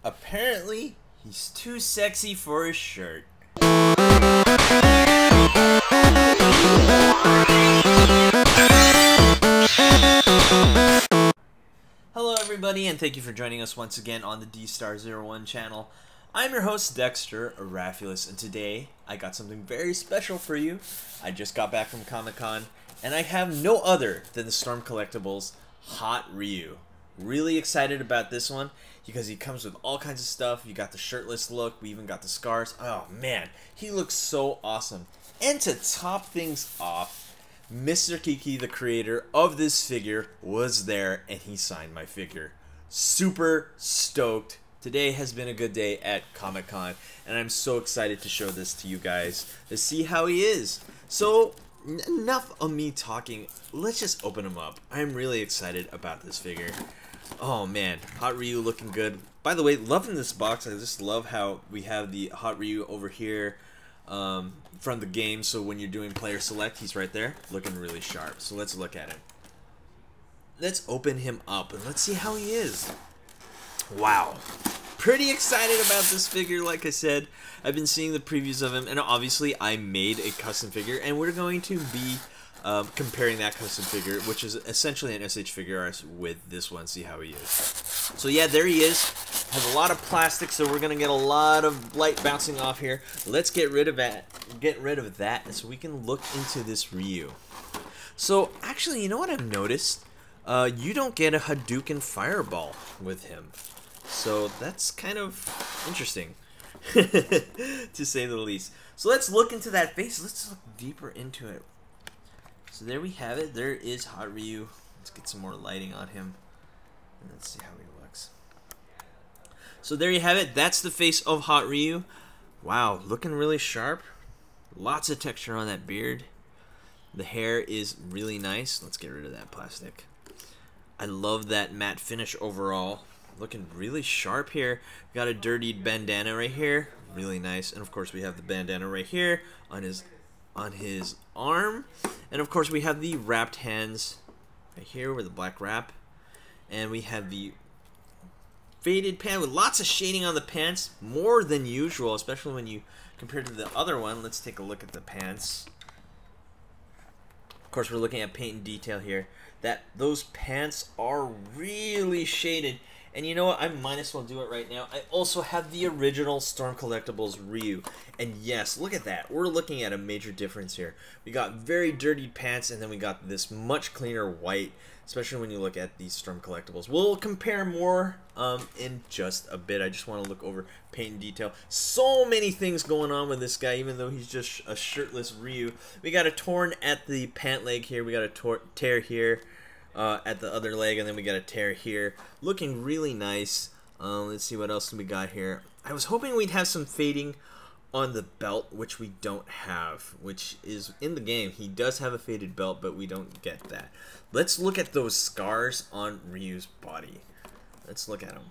Apparently, he's too sexy for his shirt. Hello everybody, and thank you for joining us once again on the D-Star01 channel. I'm your host, Dexter, Arafiles, and today I got something very special for you. I just got back from Comic-Con, and I have no other than the Storm Collectibles Hot Ryu. Really excited about this one because he comes with all kinds of stuff. You got the shirtless look, we even got the scars. Oh man, he looks so awesome. And to top things off, Mr. Kiki, the creator of this figure, was there and he signed my figure. Super stoked. Today has been a good day at Comic-Con, and I'm so excited to show this to you guys to see how he is. So, enough of me talking. Let's just open him up. I'm really excited about this figure. Oh man, Hot Ryu looking good. By the way, loving this box. I just love how we have the Hot Ryu over here from the game. So when you're doing player select, he's right there, looking really sharp. So let's look at him. Let's open him up and let's see how he is. Wow. Pretty excited about this figure, like I said. I've been seeing the previews of him, and obviously I made a custom figure, and we're going to be comparing that custom figure, which is essentially an SH figure artist, with this one, see how he is. So yeah, there he is. Has a lot of plastic, so we're gonna get a lot of light bouncing off here. Let's get rid of that. So we can look into this Ryu. So actually, you know what I've noticed? You don't get a Hadouken fireball with him. So that's kind of interesting, to say the least. So let's look into that face. Let's look deeper into it. So there we have it. There is Hot Ryu. Let's get some more lighting on him. And let's see how he looks. So there you have it. That's the face of Hot Ryu. Wow, looking really sharp. Lots of texture on that beard. The hair is really nice. Let's get rid of that plastic. I love that matte finish overall. Looking really sharp here. Got a dirtied bandana right here. Really nice. And of course we have the bandana right here on his arm. And of course we have the wrapped hands right here with the black wrap. And we have the faded pant with lots of shading on the pants. More than usual, especially when you compare to the other one. Let's take a look at the pants. Of course we're looking at paint and detail here. Those pants are really shaded. And you know what? I might as well do it right now. I also have the original Storm Collectibles Ryu. And yes, look at that. We're looking at a major difference here. We got very dirty pants, and then we got this much cleaner white, especially when you look at these Storm Collectibles. We'll compare more in just a bit. I just want to look over paint and detail. So many things going on with this guy, even though he's just a shirtless Ryu. We got a torn at the pant leg here. We got a tear here. At the other leg, and then we got a tear here. Looking really nice. Let's see what else we got here. I was hoping we'd have some fading on the belt, which we don't have, which is in the game. He does have a faded belt, but we don't get that. Let's look at those scars on Ryu's body. Let's look at them.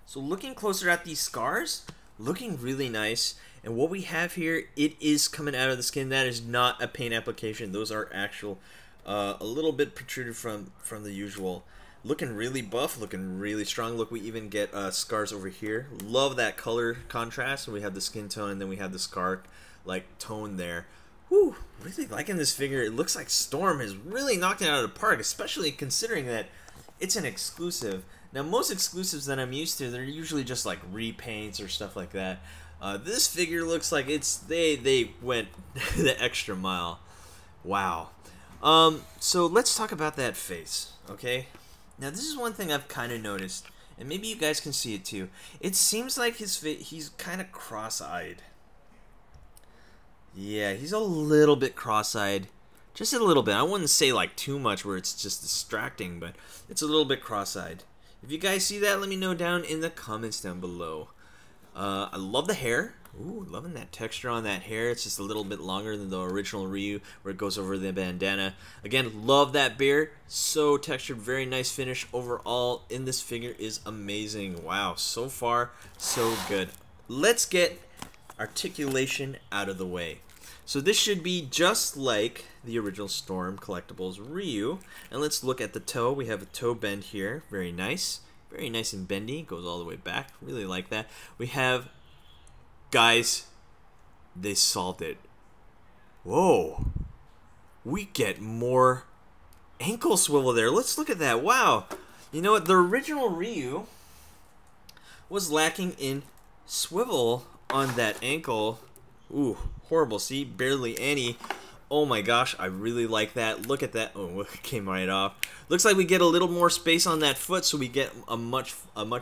So looking closer at these scars, looking really nice. And what we have here, it is coming out of the skin. That is not a paint application. Those are actual, a little bit protruded from the usual. Looking really buff, looking really strong. Look, we even get scars over here. Love that color contrast. We have the skin tone, and then we have the scar like tone there. Whew, really liking this figure. It looks like Storm has really knocked it out of the park, especially considering that it's an exclusive. Now, most exclusives that I'm used to, they're usually just like repaints or stuff like that. This figure looks like they went the extra mile. Wow. So let's talk about that face, okay? Now this is one thing I've kind of noticed, and maybe you guys can see it too. It seems like his face, he's kind of cross-eyed. Yeah, he's a little bit cross-eyed. Just a little bit. I wouldn't say like too much where it's just distracting, but it's a little bit cross-eyed. If you guys see that, let me know down in the comments down below. I love the hair. Ooh, loving that texture on that hair. It's just a little bit longer than the original Ryu, where it goes over the bandana. Again, love that beard. So textured, very nice finish overall. In this figure is amazing. Wow, so far, so good. Let's get articulation out of the way. So this should be just like the original Storm Collectibles Ryu. And let's look at the toe. We have a toe bend here. Very nice. Very nice and bendy. Goes all the way back. Really like that. We have... Guys, they solved it. Whoa. We get more ankle swivel there. Let's look at that. Wow. You know what? The original Ryu was lacking in swivel on that ankle. Ooh, horrible. See, barely any. Oh my gosh, I really like that. Look at that. Oh, it came right off. Looks like we get a little more space on that foot, so we get a much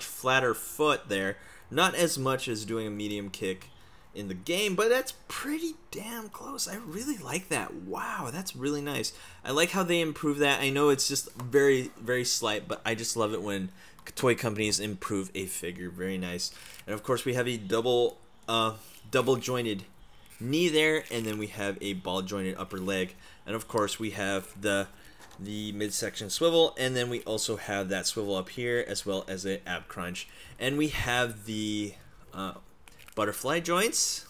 flatter foot there. Not as much as doing a medium kick in the game, but that's pretty damn close. I really like that. Wow, that's really nice. I like how they improve that. I know it's just very, very slight, but I just love it when toy companies improve a figure. Very nice. And of course, we have a double jointed knee there, and then we have a ball jointed upper leg, and of course we have the midsection swivel, and then we also have that swivel up here as well as an ab crunch, and we have the butterfly joints,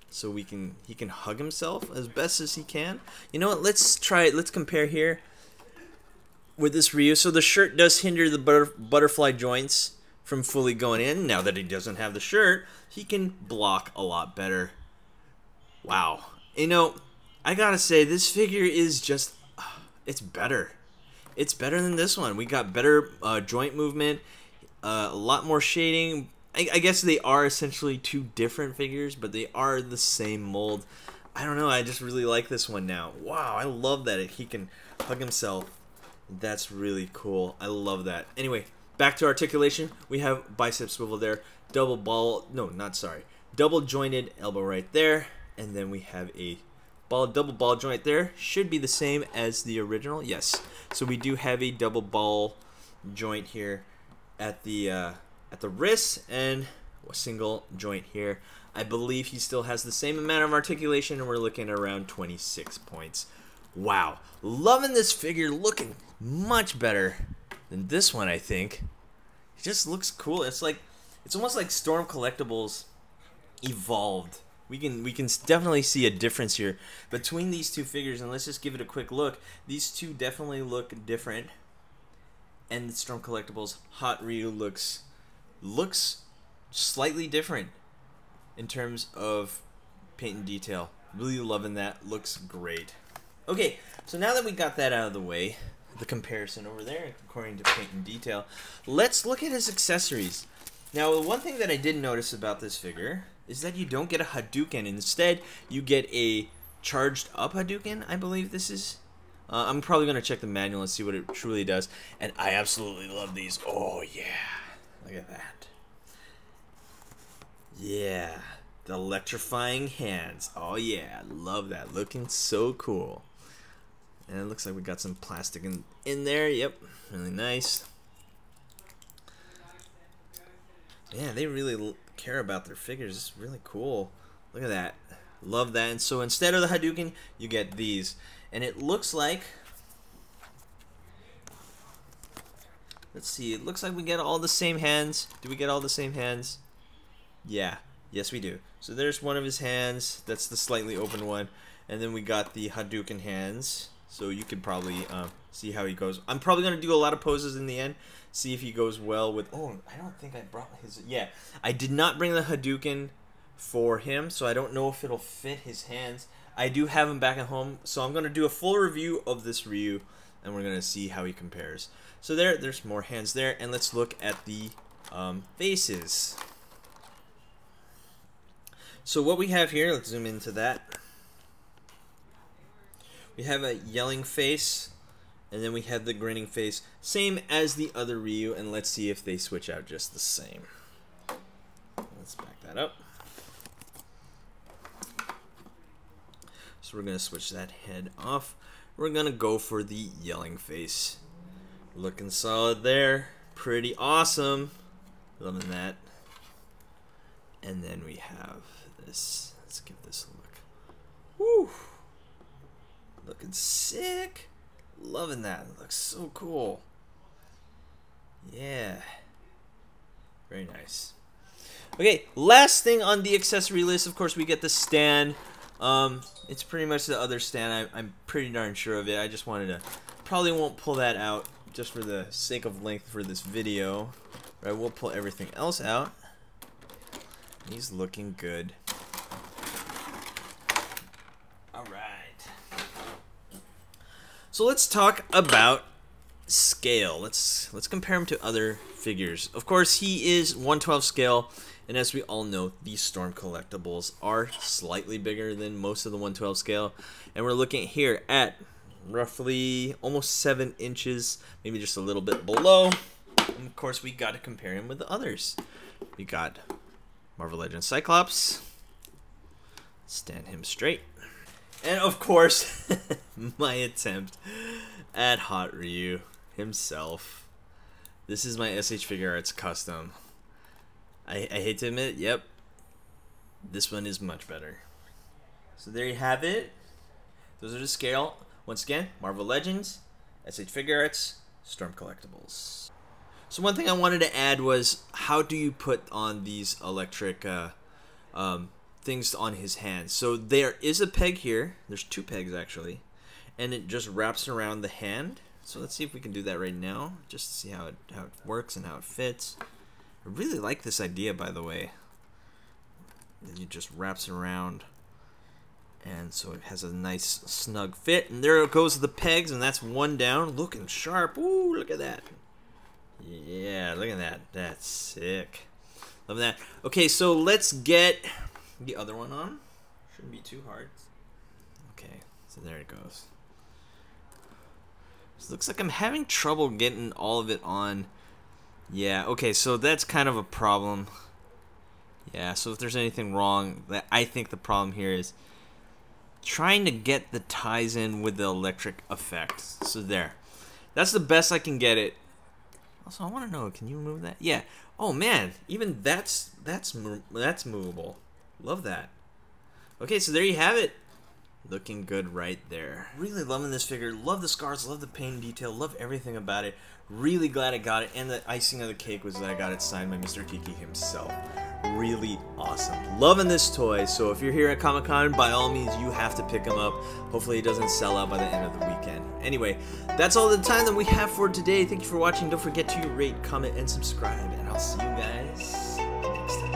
so he can hug himself as best as he can. You know what? Let's try it. Let's compare here with this Ryu. So the shirt does hinder the butterfly joints from fully going in. Now that he doesn't have the shirt, he can block a lot better. Wow. You know, I gotta say, this figure is just, it's better. It's better than this one. We got better joint movement, a lot more shading. I guess they are essentially two different figures, but they are the same mold. I don't know, I just really like this one now. Wow, I love that he can hug himself. That's really cool. I love that. Anyway, back to articulation. We have bicep swivel there. Double jointed elbow right there. And then we have a double ball joint there. Should be the same as the original. Yes. So we do have a double ball joint here at the wrist and a single joint here. I believe he still has the same amount of articulation, and we're looking at around 26 points. Wow. Loving this figure. Looking much better than this one, I think. It just looks cool. It's almost like Storm Collectibles evolved. We can definitely see a difference here between these two figures, and let's just give it a quick look. These two definitely look different, and the Storm Collectibles Hot Ryu looks slightly different in terms of paint and detail. Really loving that. Looks great. Okay, so now that we got that out of the way, the comparison over there according to paint and detail, let's look at his accessories. Now, the one thing that I did notice about this figure is that you don't get a Hadouken. Instead, you get a charged up Hadouken, I believe this is. I'm probably going to check the manual and see what it truly does. And I absolutely love these. Oh, yeah. Look at that. Yeah. The electrifying hands. Oh, yeah. Love that. Looking so cool. And it looks like we got some plastic in there. Yep. Really nice. Yeah, they really care about their figures. It's really cool. Look at that. Love that. And so instead of the Hadouken, you get these. And it looks like... Let's see. It looks like we get all the same hands. Do we get all the same hands? Yeah. Yes, we do. So there's one of his hands. That's the slightly open one. And then we got the Hadouken hands. So you could probably see how he goes. I'm probably going to do a lot of poses in the end. See if he goes well with... Oh, I don't think I brought his... Yeah, I did not bring the Hadouken for him, so I don't know if it'll fit his hands. I do have him back at home, so I'm going to do a full review of this Ryu, and we're going to see how he compares. So there's more hands there, and let's look at the faces. So what we have here, let's zoom into that. We have a yelling face, and then we have the grinning face, same as the other Ryu, and let's see if they switch out just the same. Let's back that up. So we're going to switch that head off. We're going to go for the yelling face. Looking solid there. Pretty awesome. Loving that. And then we have this. Let's give this a look. Woo! Looking sick. Loving that. It looks so cool. Yeah. Very nice. Okay, last thing on the accessory list, of course, we get the stand. It's pretty much the other stand. I'm pretty darn sure of it. I just wanted to... Probably won't pull that out just for the sake of length for this video. But I will pull everything else out. He's looking good. Alright. So let's talk about scale. Let's compare him to other figures. Of course, he is 1/12 scale, and as we all know, these Storm collectibles are slightly bigger than most of the 1/12 scale. And we're looking here at roughly almost 7 inches, maybe just a little bit below. And of course, we got to compare him with the others. We got Marvel Legends Cyclops. Stand him straight. And of course, my attempt at Hot Ryu himself. This is my SH Figure Arts custom. I hate to admit, yep, this one is much better. So there you have it. Those are the scale. Once again, Marvel Legends, SH Figure Arts, Storm Collectibles. So one thing I wanted to add was, how do you put on these electric things on his hands? So there is a peg here. There's 2 pegs actually, and it just wraps around the hand. So let's see if we can do that right now, just to see how it works and how it fits. I really like this idea, by the way. It just wraps around, and so it has a nice snug fit. And there it goes, the pegs, and that's 1 down, looking sharp. Ooh, look at that. Yeah, look at that. That's sick. Love that. Okay, so let's get the other one on. Shouldn't be too hard. Okay, so there it goes. So it looks like I'm having trouble getting all of it on. Yeah, okay, so that's kind of a problem. Yeah, so if there's anything wrong, I think the problem here is trying to get the ties in with the electric effect. So there. That's the best I can get it. Also, I want to know, can you remove that? Yeah. Oh man, even that's movable. Love that. Okay, so there you have it. Looking good right there. Really loving this figure. Love the scars, love the paint detail, love everything about it. Really glad I got it, and the icing of the cake was that I got it signed by Mr. Tiki himself. Really awesome. Loving this toy, so if you're here at Comic-Con, by all means, you have to pick him up. Hopefully it doesn't sell out by the end of the weekend. Anyway, that's all the time that we have for today. Thank you for watching. Don't forget to rate, comment, and subscribe, and I'll see you guys next time.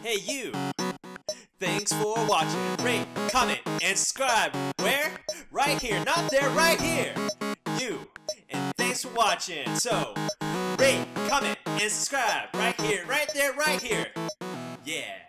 Hey you! Thanks for watching. Rate, comment, and subscribe. Where? Right here. Not there, right here. You. And thanks for watching. So, rate, comment, and subscribe. Right here, right there, right here. Yeah.